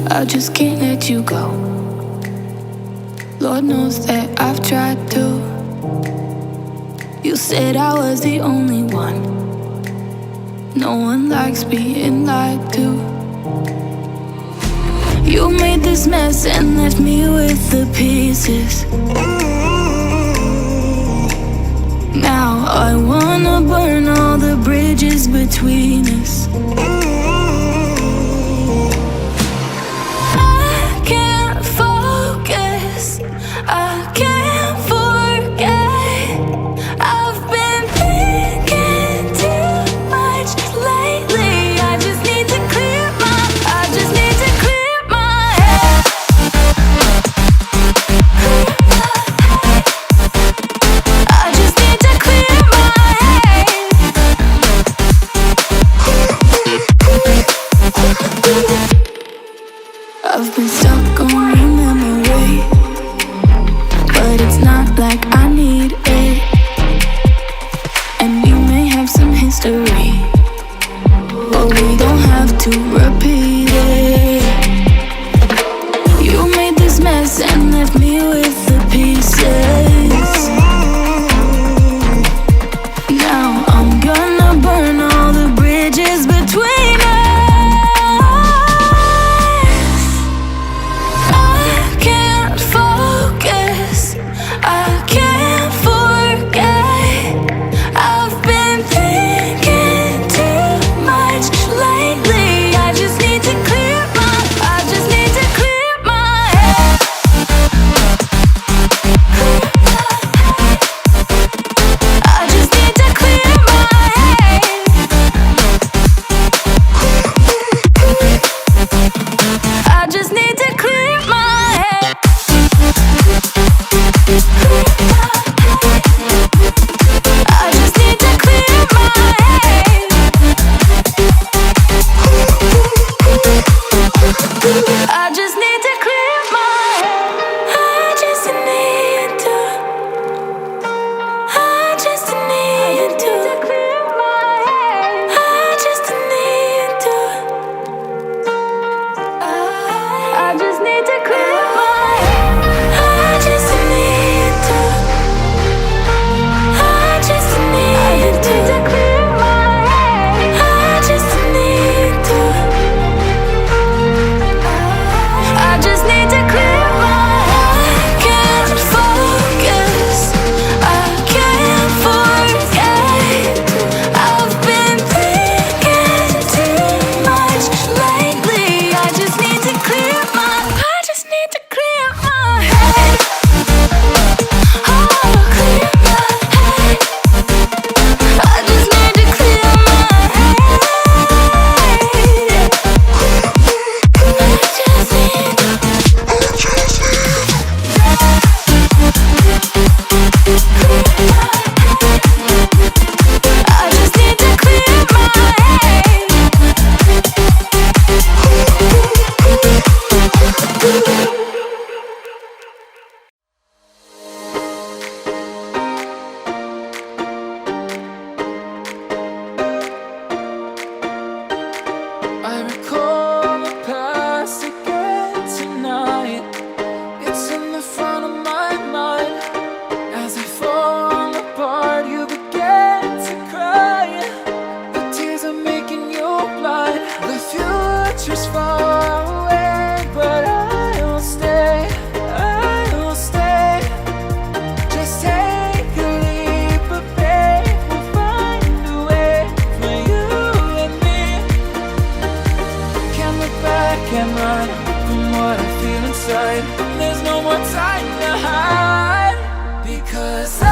I just can't let you go. Lord knows that I've tried to. You said I was the only one. No one likes being lied to. You made this mess and left me with the pieces. Now I wanna burn all the bridges between us. I can't forget. I've been thinking too much lately. I just need to clear my head. I just need to clear my head. I've been stuck on your memory, but it's not like I need it. And we may have some history, but we don't have to repeat it. You made this mess and left me with the pieces. Now I'm gonna burn all the bridges between us. I can't focus, I can't forget. I've been thinking too much lately. I just need to clear my head. I just need to clear my head. I just need to clear my head. I just need to clear my head. I just need to clear my head. I just need to. I just need to clear my head. I just need to. I just need to clear my head. I just need to. I just need to clear my head. I just need to. I can't run from what I feel inside. There's no more time to hide, because I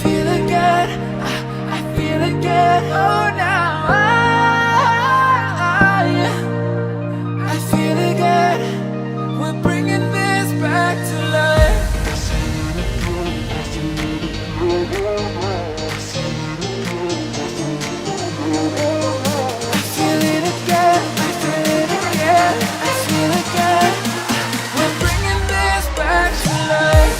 feel again, I feel again. Oh, now I feel again. We're bringing this back to life. I feel it again, I feel it again, I feel again. We're bringing this back to life.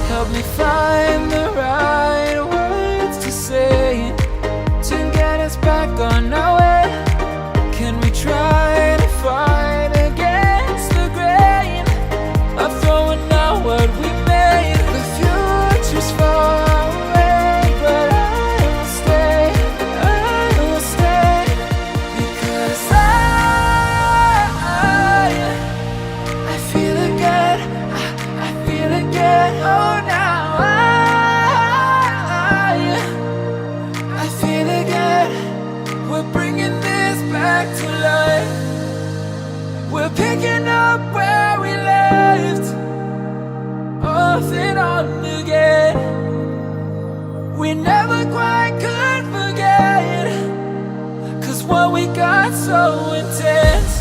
Help me find the right words to say to get us back on our way. Can we try to fight against the grain of throwing out what we made? The future's far away, but I will stay, because I feel again, I feel again. Oh, now I feel again. We're bringing this back to life. We're picking up where we left off and on again. We never quite could forget, 'cause what we got so intense.